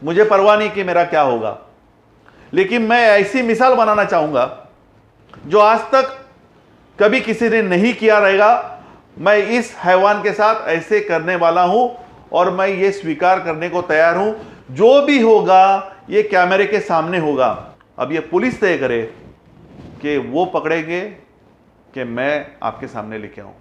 मुझे परवाह नहीं कि मेरा क्या होगा, लेकिन मैं ऐसी मिसाल बनाना चाहूंगा जो आज तक कभी किसी ने नहीं किया रहेगा। मैं इस हैवान के साथ ऐसे करने वाला हूं और मैं ये स्वीकार करने को तैयार हूं, जो भी होगा ये कैमरे के सामने होगा। अब ये पुलिस तय करे कि वो पकड़ेंगे कि मैं आपके सामने लेके आऊं।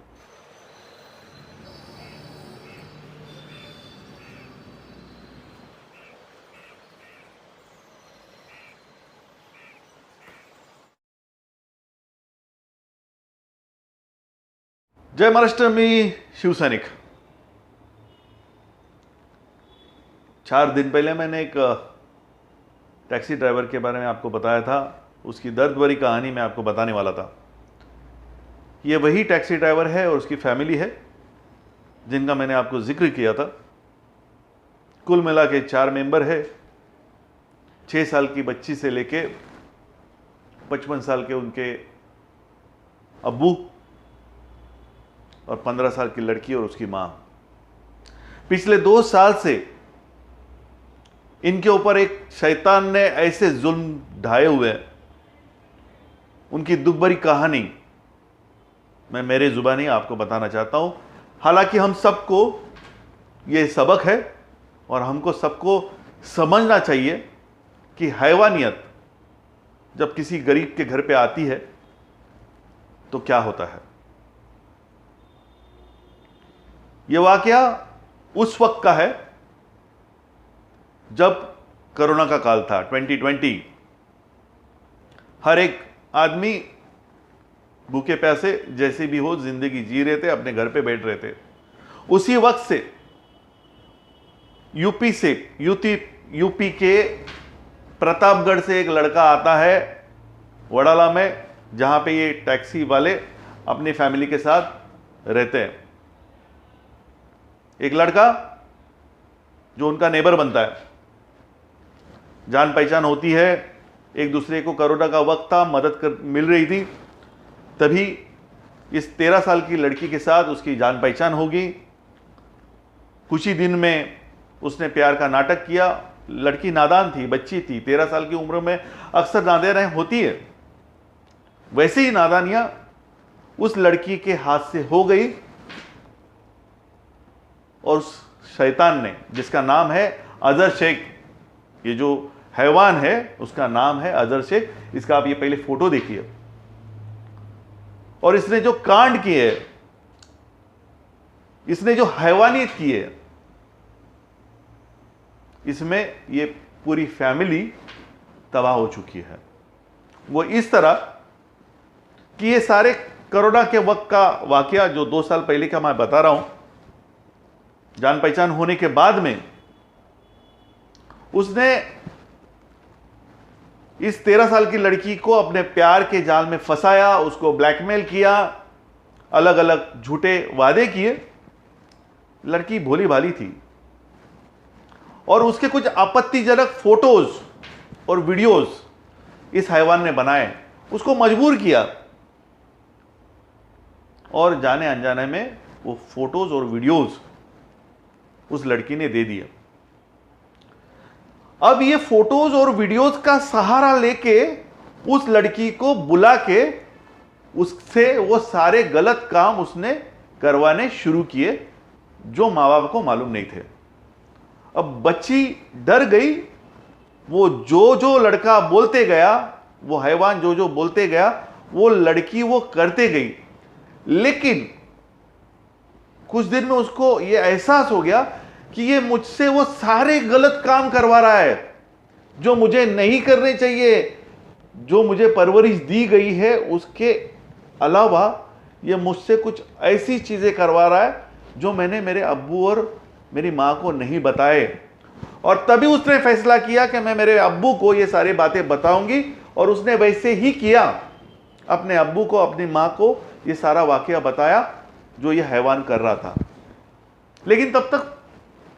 जय महाराष्ट्र, मी शिवसैनिक। 4 दिन पहले मैंने एक टैक्सी ड्राइवर के बारे में आपको बताया था, उसकी दर्द भरी कहानी मैं आपको बताने वाला था। ये वही टैक्सी ड्राइवर है और उसकी फैमिली है जिनका मैंने आपको जिक्र किया था। कुल मिला के 4 मेंबर है। 6 साल की बच्ची से लेके 55 साल के उनके अब्बू और 15 साल की लड़की और उसकी मां। पिछले 2 साल से इनके ऊपर एक शैतान ने ऐसे जुल्म ढाए हुए हैं, उनकी दुख भरी कहानी मैं मेरे जुबानी आपको बताना चाहता हूं। हालांकि हम सबको ये सबक है और हमको सबको समझना चाहिए कि हैवानियत जब किसी गरीब के घर पे आती है तो क्या होता है। यह वाकया उस वक्त का है जब कोरोना का काल था, 2020। हर एक आदमी भूखे प्यासे जैसे भी हो जिंदगी जी रहे थे, अपने घर पे बैठ रहे थे। उसी वक्त से यूपी के प्रतापगढ़ से एक लड़का आता है वडाला में, जहां पे ये टैक्सी वाले अपनी फैमिली के साथ रहते हैं। एक लड़का जो उनका नेबर बनता है, जान पहचान होती है, एक दूसरे को कोरोना का वक्त था, मदद मिल रही थी। तभी इस 13 साल की लड़की के साथ उसकी जान पहचान होगी। कुछ ही दिन में उसने प्यार का नाटक किया। लड़की नादान थी, बच्ची थी, 13 साल की उम्र में अक्सर नादानियां होती है, वैसे ही नादानियां उस लड़की के हाथ से हो गई। और उस शैतान ने, जिसका नाम है अजहर शेख, ये जो हैवान है उसका नाम है अजहर शेख, इसका आप ये पहले फोटो देखिए। और इसने जो कांड किए, इसने जो हैवानियत की है, इसमें ये पूरी फैमिली तबाह हो चुकी है। वो इस तरह कि ये सारे कोरोना के वक्त का वाकया जो 2 साल पहले का मैं बता रहा हूं, जान पहचान होने के बाद में उसने इस 13 साल की लड़की को अपने प्यार के जाल में फंसाया, उसको ब्लैकमेल किया, अलग अलग झूठे वादे किए। लड़की भोली भाली थी और उसके कुछ आपत्तिजनक फोटोज और वीडियोस इस हैवान ने बनाए, उसको मजबूर किया और जाने अनजाने में वो फोटोज और वीडियोस उस लड़की ने दे दिया। अब ये फोटोज और वीडियोस का सहारा लेके उस लड़की को बुला के उससे वो सारे गलत काम उसने करवाने शुरू किए जो माँ बाप को मालूम नहीं थे। अब बच्ची डर गई। वो जो लड़का बोलते गया, वो हैवान जो बोलते गया, वो लड़की वो करते गई। लेकिन कुछ दिन में उसको ये एहसास हो गया कि ये मुझसे वो सारे गलत काम करवा रहा है जो मुझे नहीं करने चाहिए, जो मुझे परवरिश दी गई है उसके अलावा ये मुझसे कुछ ऐसी चीजें करवा रहा है जो मैंने मेरे अब्बू और मेरी मां को नहीं बताए। और तभी उसने फैसला किया कि मैं मेरे अब्बू को ये सारी बातें बताऊंगी, और उसने वैसे ही किया। अपने अब्बू को, अपनी मां को ये सारा वाकया बताया जो ये हैवान कर रहा था। लेकिन तब तक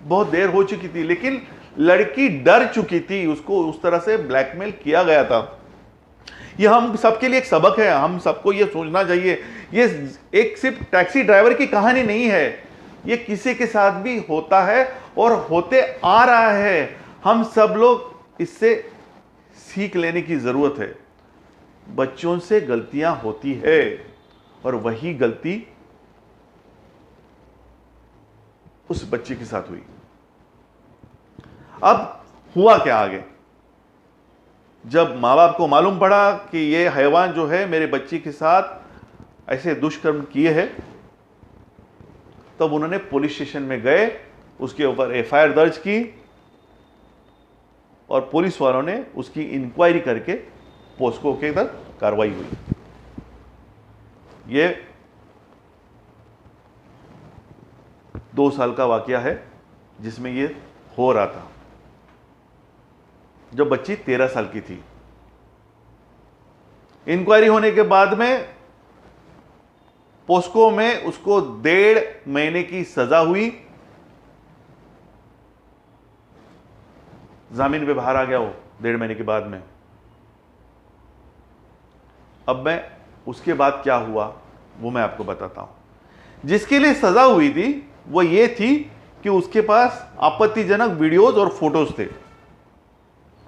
बहुत देर हो चुकी थी। लेकिन लड़की डर चुकी थी, उसको उस तरह से ब्लैकमेल किया गया था। यह हम सबके लिए एक सबक है। हम सबको यह सोचना चाहिए, ये एक सिर्फ टैक्सी ड्राइवर की कहानी नहीं है, ये किसी के साथ भी होता है और होते आ रहा है। हम सब लोग इससे सीख लेने की जरूरत है। बच्चों से गलतियां होती है और वही गलती उस बच्चे के साथ हुई। अब हुआ क्या आगे? जब माँ बाप को मालूम पड़ा कि ये हैवान जो है मेरे बच्ची के साथ ऐसे दुष्कर्म किए हैं, तब उन्होंने पुलिस स्टेशन में गए, उसके ऊपर एफआईआर दर्ज की और पुलिस वालों ने उसकी इंक्वायरी करके पोस्को के अंदर कार्रवाई हुई। ये 2 साल का वाकया है जिसमें ये हो रहा था, जब बच्ची 13 साल की थी। इंक्वायरी होने के बाद में पोस्को में उसको 1.5 महीने की सजा हुई। जामीन पे बाहर आ गया वो 1.5 महीने के बाद में। अब मैं उसके बाद क्या हुआ वो मैं आपको बताता हूं। जिसके लिए सजा हुई थी वो ये थी कि उसके पास आपत्तिजनक वीडियोस और फोटोज थे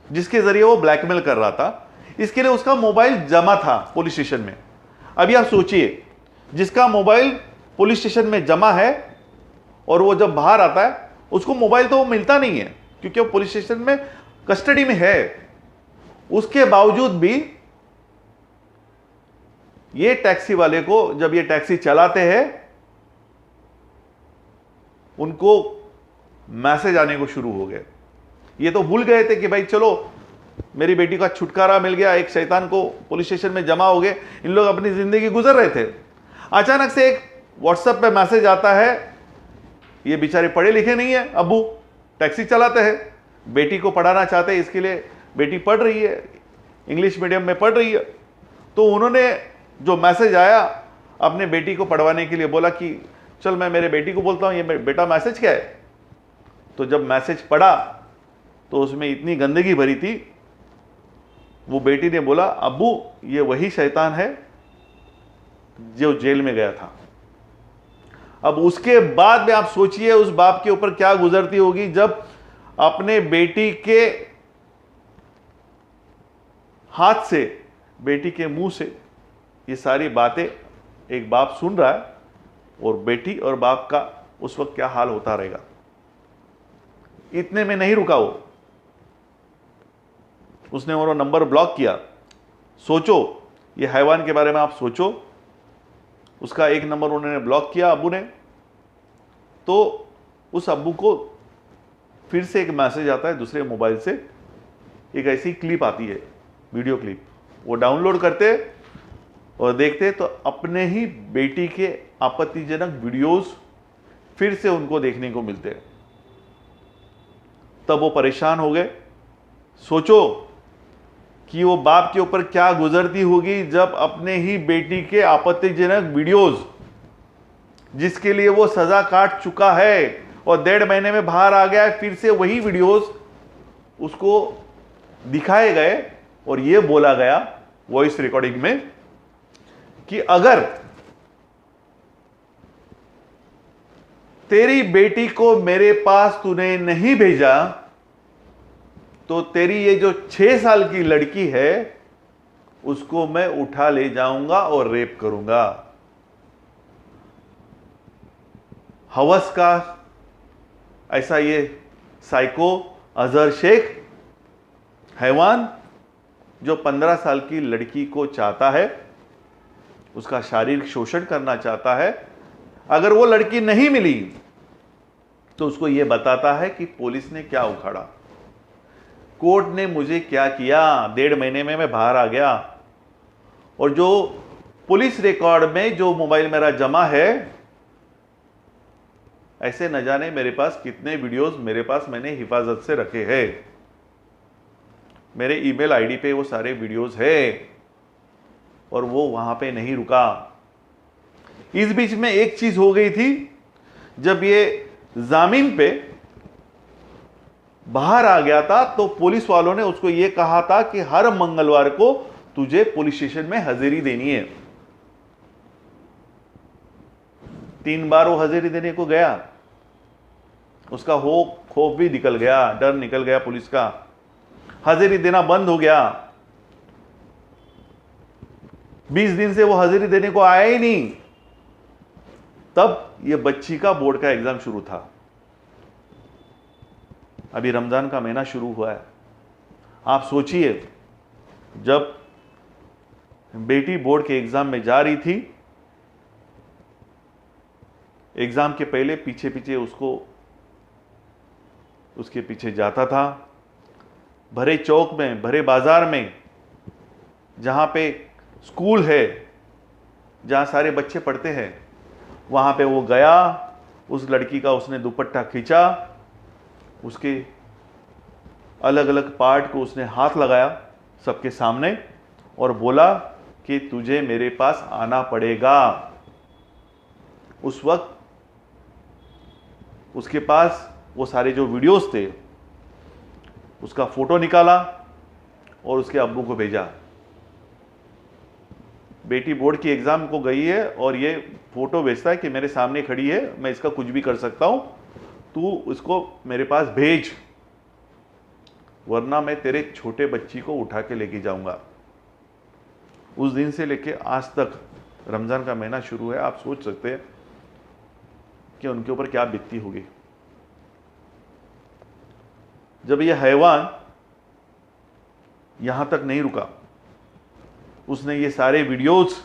जिसके जरिए वो ब्लैकमेल कर रहा था। इसके लिए उसका मोबाइल जमा था पुलिस स्टेशन में। अभी आप सोचिए, जिसका मोबाइल पुलिस स्टेशन में जमा है और वो जब बाहर आता है उसको मोबाइल तो वो मिलता नहीं है क्योंकि वो पुलिस स्टेशन में कस्टडी में है। उसके बावजूद भी ये टैक्सी वाले को, जब ये टैक्सी चलाते हैं, उनको मैसेज आने को शुरू हो गए। ये तो भूल गए थे कि भाई चलो मेरी बेटी का छुटकारा मिल गया, एक शैतान को पुलिस स्टेशन में जमा हो गए, इन लोग अपनी जिंदगी गुजर रहे थे। अचानक से एक व्हाट्सएप पे मैसेज आता है, ये बेचारे पढ़े लिखे नहीं है, अब्बू टैक्सी चलाते हैं, बेटी को पढ़ाना चाहते हैं, इसके लिए बेटी पढ़ रही है, इंग्लिश मीडियम में पढ़ रही है। तो उन्होंने जो मैसेज आया अपने बेटी को पढ़वाने के लिए बोला कि चल मैं मेरे बेटी को बोलता हूँ ये बेटा मैसेज क्या है। तो जब मैसेज पढ़ा तो उसमें इतनी गंदगी भरी थी, वो बेटी ने बोला अब्बू ये वही शैतान है जो जेल में गया था। अब उसके बाद में आप सोचिए उस बाप के ऊपर क्या गुजरती होगी जब अपने बेटी के हाथ से, बेटी के मुंह से ये सारी बातें एक बाप सुन रहा है, और बेटी और बाप का उस वक्त क्या हाल होता रहेगा। इतने में नहीं रुका वो, उसने वो नंबर ब्लॉक किया। सोचो ये हैवान के बारे में आप सोचो, उसका एक नंबर उन्होंने ब्लॉक किया अब्बू ने। तो उस अब्बू को फिर से एक मैसेज आता है दूसरे मोबाइल से, एक ऐसी क्लिप आती है, वीडियो क्लिप। वो डाउनलोड करते और देखते तो अपने ही बेटी के आपत्तिजनक वीडियोस फिर से उनको देखने को मिलते। तब वो परेशान हो गए। सोचो कि वो बाप के ऊपर क्या गुजरती होगी जब अपने ही बेटी के आपत्तिजनक वीडियोस, जिसके लिए वो सजा काट चुका है और 1.5 महीने में बाहर आ गया है, फिर से वही वीडियोस उसको दिखाए गए और ये बोला गया वॉइस रिकॉर्डिंग में कि अगर तेरी बेटी को मेरे पास तूने नहीं भेजा तो तेरी ये जो 6 साल की लड़की है उसको मैं उठा ले जाऊंगा और रेप करूंगा। हवस का ऐसा ये साइको अजहर शेख हैवान जो 15 साल की लड़की को चाहता है, उसका शारीरिक शोषण करना चाहता है। अगर वो लड़की नहीं मिली तो उसको यह बताता है कि पुलिस ने क्या उखाड़ा, कोर्ट ने मुझे क्या किया, 1.5 महीने में मैं बाहर आ गया। और जो पुलिस रिकॉर्ड में जो मोबाइल मेरा जमा है, ऐसे न जाने मेरे पास कितने वीडियोस मेरे पास मैंने हिफाजत से रखे हैं। मेरे ईमेल आईडी पे वो सारे वीडियोस है और वो वहां पे नहीं रुका। इस बीच में एक चीज हो गई थी, जब ये जामीन पे बाहर आ गया था तो पुलिस वालों ने उसको ये कहा था कि हर मंगलवार को तुझे पुलिस स्टेशन में हाजिरी देनी है। 3 बार वो हाजिरी देने को गया, उसका खौफ भी निकल गया, डर निकल गया पुलिस का, हाजिरी देना बंद हो गया। 20 दिन से वो हाजिरी देने को आया ही नहीं। तब ये बच्ची का बोर्ड का एग्जाम शुरू था। अभी रमजान का महीना शुरू हुआ है। आप सोचिए, जब बेटी बोर्ड के एग्जाम में जा रही थी, एग्जाम के पहले पीछे पीछे उसके पीछे जाता था। भरे चौक में, भरे बाजार में, जहां पे स्कूल है, जहां सारे बच्चे पढ़ते हैं, वहां पे वो गया। उस लड़की का उसने दुपट्टा खींचा, उसके अलग अलग पार्ट को उसने हाथ लगाया सबके सामने और बोला कि तुझे मेरे पास आना पड़ेगा। उस वक्त उसके पास वो सारे जो वीडियोस थे, उसका फोटो निकाला और उसके अब्बू को भेजा। बेटी बोर्ड की एग्जाम को गई है और ये फोटो भेजता है कि मेरे सामने खड़ी है, मैं इसका कुछ भी कर सकता हूं, तू इसको मेरे पास भेज, वरना मैं तेरे छोटे बच्ची को उठा के लेके जाऊंगा। उस दिन से लेके आज तक रमजान का महीना शुरू है। आप सोच सकते हैं कि उनके ऊपर क्या बीतती होगी। जब यह हैवान यहां तक नहीं रुका, उसने ये सारे वीडियोस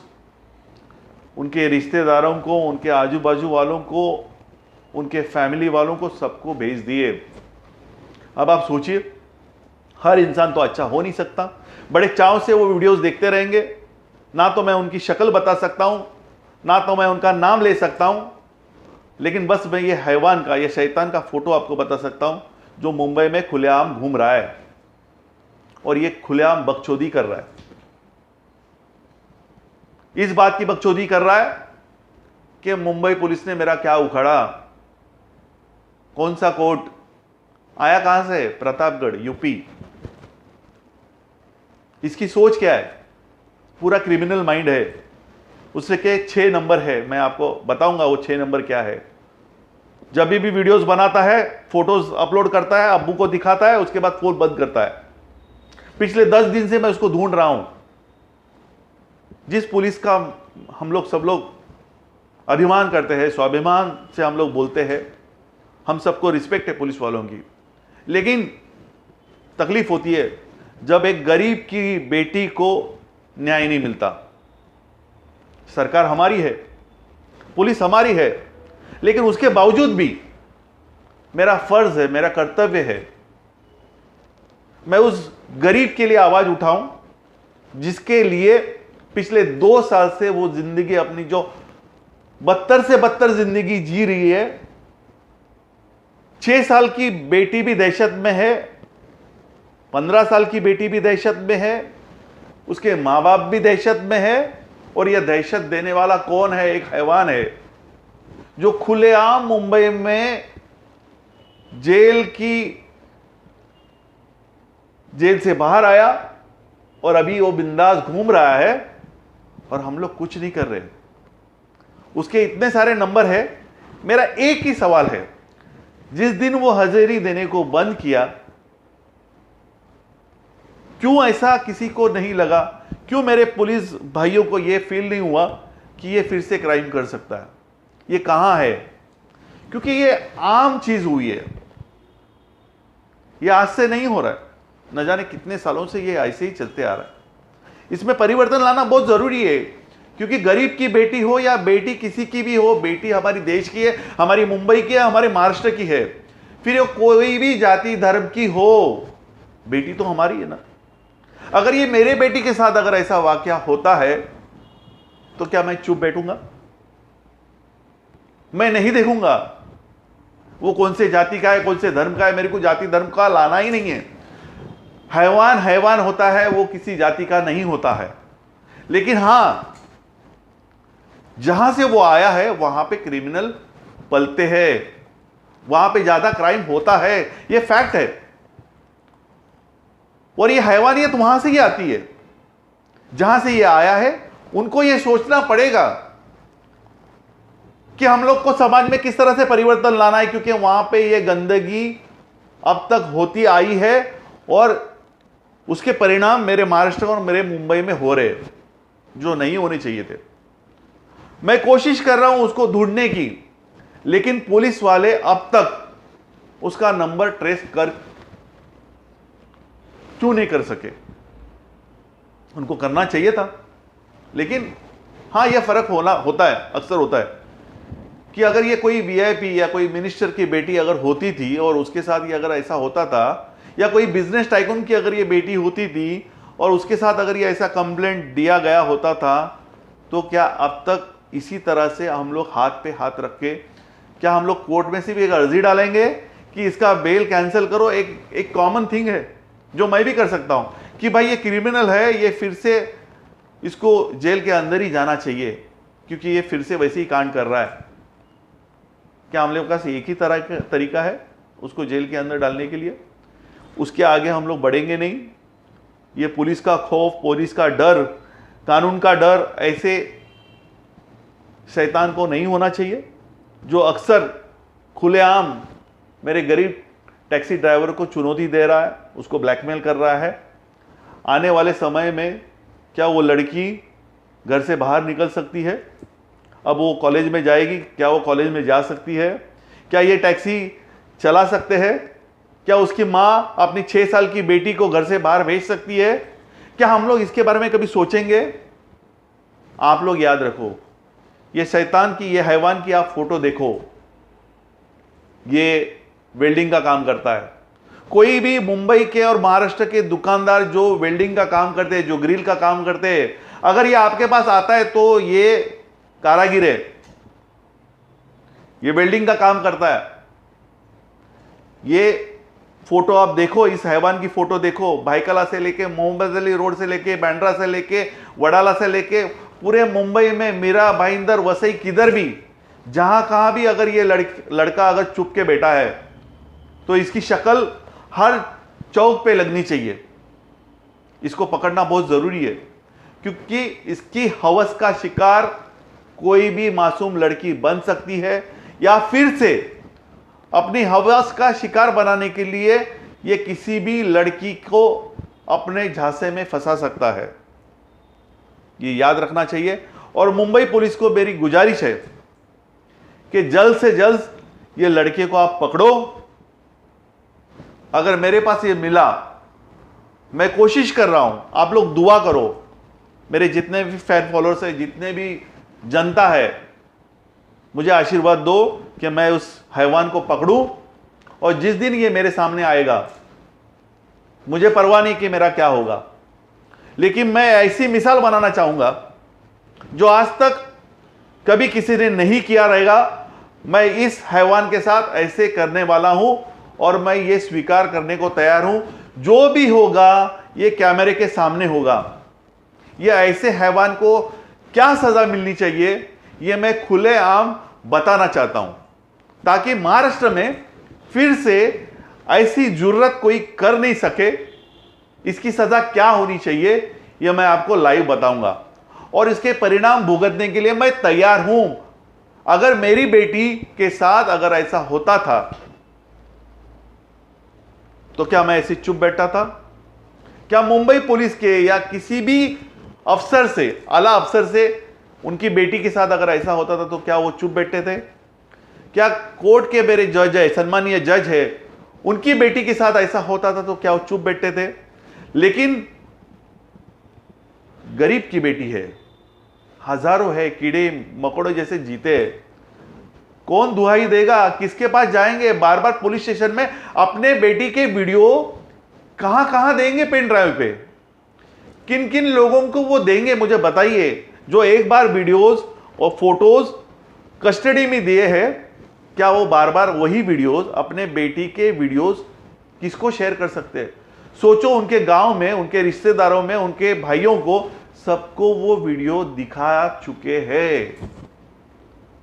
उनके रिश्तेदारों को, उनके आजू बाजू वालों को, उनके फैमिली वालों को, सबको भेज दिए। अब आप सोचिए, हर इंसान तो अच्छा हो नहीं सकता, बड़े चाव से वो वीडियोस देखते रहेंगे। ना तो मैं उनकी शक्ल बता सकता हूं, ना तो मैं उनका नाम ले सकता हूं, लेकिन बस मैं ये हैवान का, ये शैतान का फोटो आपको बता सकता हूं, जो मुंबई में खुलेआम घूम रहा है और ये खुलेआम बकचोदी कर रहा है। इस बात की बकचोदी कर रहा है कि मुंबई पुलिस ने मेरा क्या उखाड़ा, कौन सा कोर्ट, आया कहां से, प्रतापगढ़, यूपी। इसकी सोच क्या है, पूरा क्रिमिनल माइंड है। उससे के 6 नंबर है, मैं आपको बताऊंगा वो 6 नंबर क्या है। जब भी वीडियोस बनाता है, फोटोज अपलोड करता है, अब्बू को दिखाता है, उसके बाद फोन बंद करता है। पिछले 10 दिन से मैं उसको ढूंढ रहा हूं। जिस पुलिस का हम लोग सब लोग अभिमान करते हैं, स्वाभिमान से हम लोग बोलते हैं, हम सबको रिस्पेक्ट है पुलिस वालों की, लेकिन तकलीफ होती है जब एक गरीब की बेटी को न्याय नहीं मिलता। सरकार हमारी है, पुलिस हमारी है, लेकिन उसके बावजूद भी मेरा फर्ज है, मेरा कर्तव्य है, मैं उस गरीब के लिए आवाज उठाऊं जिसके लिए पिछले 2 साल से वो जिंदगी अपनी जो बदतर से बदतर जिंदगी जी रही है। 6 साल की बेटी भी दहशत में है, 15 साल की बेटी भी दहशत में है, उसके मां बाप भी दहशत में है। और यह दहशत देने वाला कौन है? एक हैवान है जो खुलेआम मुंबई में जेल से बाहर आया और अभी वो बिंदास घूम रहा है और हम लोग कुछ नहीं कर रहे। उसके इतने सारे नंबर है। मेरा एक ही सवाल है, जिस दिन वो हाजिरी देने को बंद किया, क्यों ऐसा किसी को नहीं लगा? क्यों मेरे पुलिस भाइयों को यह फील नहीं हुआ कि ये फिर से क्राइम कर सकता है? ये कहां है? क्योंकि ये आम चीज हुई है, ये आज से नहीं हो रहा है, न जाने कितने सालों से ये ऐसे ही चलते आ रहा है। इसमें परिवर्तन लाना बहुत जरूरी है, क्योंकि गरीब की बेटी हो या बेटी किसी की भी हो, बेटी हमारी देश की है, हमारी मुंबई की है, हमारे महाराष्ट्र की है, फिर ये कोई भी जाति धर्म की हो, बेटी तो हमारी है ना। अगर ये मेरे बेटी के साथ अगर ऐसा वाकया होता है तो क्या मैं चुप बैठूंगा? मैं नहीं देखूंगा वो कौन से जाति का है, कौन से धर्म का है। मेरे को जाति धर्म का लाना ही नहीं है। हैवान हैवान होता है, वो किसी जाति का नहीं होता है। लेकिन हां, जहां से वो आया है वहां पे क्रिमिनल पलते हैं, वहां पे ज्यादा क्राइम होता है, ये फैक्ट है। और ये हैवानियत वहां से ही आती है, जहां से ये आया है। उनको ये सोचना पड़ेगा कि हम लोग को समाज में किस तरह से परिवर्तन लाना है, क्योंकि वहां पे ये गंदगी अब तक होती आई है और उसके परिणाम मेरे महाराष्ट्र और मेरे मुंबई में हो रहे हैं, जो नहीं होने चाहिए थे। मैं कोशिश कर रहा हूं उसको ढूंढने की, लेकिन पुलिस वाले अब तक उसका नंबर ट्रेस कर क्यों नहीं कर सके? उनको करना चाहिए था। लेकिन हाँ, यह फर्क होता है, अक्सर होता है कि अगर ये कोई वीआईपी या कोई मिनिस्टर की बेटी अगर होती थी और उसके साथ ये अगर ऐसा होता था, या कोई बिजनेस टाइकून की अगर ये बेटी होती थी और उसके साथ अगर ये ऐसा कंप्लेंट दिया गया होता था, तो क्या अब तक इसी तरह से हम लोग हाथ पे हाथ रख के, क्या हम लोग कोर्ट में से भी एक अर्जी डालेंगे कि इसका बेल कैंसिल करो? एक कॉमन थिंग है जो मैं भी कर सकता हूं कि भाई ये क्रिमिनल है, ये फिर से इसको जेल के अंदर ही जाना चाहिए क्योंकि ये फिर से वैसे ही कांड कर रहा है। क्या हम लोग के पास एक ही तरह का तरीका है उसको जेल के अंदर डालने के लिए? उसके आगे हम लोग बढ़ेंगे नहीं। ये पुलिस का खौफ, पुलिस का डर, कानून का डर ऐसे शैतान को नहीं होना चाहिए जो अक्सर खुलेआम मेरे गरीब टैक्सी ड्राइवर को चुनौती दे रहा है, उसको ब्लैकमेल कर रहा है। आने वाले समय में क्या वो लड़की घर से बाहर निकल सकती है? अब वो कॉलेज में जाएगी, क्या वो कॉलेज में जा सकती है? क्या ये टैक्सी चला सकते हैं? क्या उसकी माँ अपनी 6 साल की बेटी को घर से बाहर भेज सकती है? क्या हम लोग इसके बारे में कभी सोचेंगे? आप लोग याद रखो, ये शैतान की, ये हैवान की आप फोटो देखो, ये वेल्डिंग का काम करता है। कोई भी मुंबई के और महाराष्ट्र के दुकानदार जो वेल्डिंग का काम करते हैं, जो ग्रिल का काम करते हैं, अगर ये आपके पास आता है तो ये कारागिर है, ये वेल्डिंग का काम करता है। ये फोटो आप देखो, इस हैवान की फोटो देखो, भाईकला से लेके मोहम्मद अली रोड से लेके बांद्रा से लेके वडाला से लेके पूरे मुंबई में मीरा, भाईंदर, वसई, किधर भी जहां कहां भी अगर ये लड़का अगर चुप के बैठा है तो इसकी शक्ल हर चौक पे लगनी चाहिए। इसको पकड़ना बहुत जरूरी है क्योंकि इसकी हवस का शिकार कोई भी मासूम लड़की बन सकती है या फिर से अपनी हवस का शिकार बनाने के लिए ये किसी भी लड़की को अपने झांसे में फंसा सकता है। ये याद रखना चाहिए। और मुंबई पुलिस को मेरी गुजारिश है कि जल्द से जल्द ये लड़के को आप पकड़ो। अगर मेरे पास ये मिला, मैं कोशिश कर रहा हूं, आप लोग दुआ करो, मेरे जितने भी फैन फॉलोअर्स है, जितने भी जनता है, मुझे आशीर्वाद दो कि मैं उस हैवान को पकड़ूं और जिस दिन ये मेरे सामने आएगा, मुझे परवाह नहीं कि मेरा क्या होगा, लेकिन मैं ऐसी मिसाल बनाना चाहूंगा जो आज तक कभी किसी ने नहीं किया रहेगा। मैं इस हैवान के साथ ऐसे करने वाला हूं और मैं ये स्वीकार करने को तैयार हूं। जो भी होगा ये कैमरे के सामने होगा। ये ऐसे हैवान को क्या सजा मिलनी चाहिए ये मैं खुलेआम बताना चाहता हूं, ताकि महाराष्ट्र में फिर से ऐसी जुर्रत कोई कर नहीं सके। इसकी सजा क्या होनी चाहिए यह मैं आपको लाइव बताऊंगा और इसके परिणाम भुगतने के लिए मैं तैयार हूं। अगर मेरी बेटी के साथ अगर ऐसा होता था तो क्या मैं ऐसे चुप बैठा था? क्या मुंबई पुलिस के या किसी भी अफसर से, आला अफसर से उनकी बेटी के साथ अगर ऐसा होता था तो क्या वो चुप बैठे थे? क्या कोर्ट के मेरे जज है, सम्मानीय जज है, उनकी बेटी के साथ ऐसा होता था तो क्या वो चुप बैठे थे? लेकिन गरीब की बेटी है, हजारों है, कीड़े मकोड़े जैसे जीते हैं, कौन दुहाई देगा? किसके पास जाएंगे? बार बार पुलिस स्टेशन में अपने बेटी के वीडियो कहां कहां देंगे? पेन ड्राइव पे किन किन लोगों को वो देंगे? मुझे बताइए। जो एक बार वीडियोस और फोटोज कस्टडी में दिए हैं, क्या वो बार बार वही वीडियोस, अपने बेटी के वीडियोस किसको शेयर कर सकते हैं? सोचो, उनके गांव में, उनके रिश्तेदारों में, उनके भाइयों को, सबको वो वीडियो दिखा चुके हैं।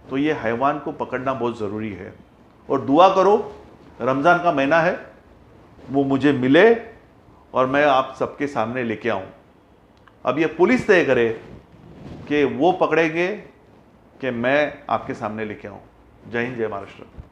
तो ये हैवान को पकड़ना बहुत जरूरी है। और दुआ करो, रमजान का महीना है, वो मुझे मिले और मैं आप सबके सामने लेके आऊं। अब ये पुलिस तय करे कि वो पकड़ेंगे कि मैं आपके सामने लेके आऊं। जय हिंद, जय महाराष्ट्र।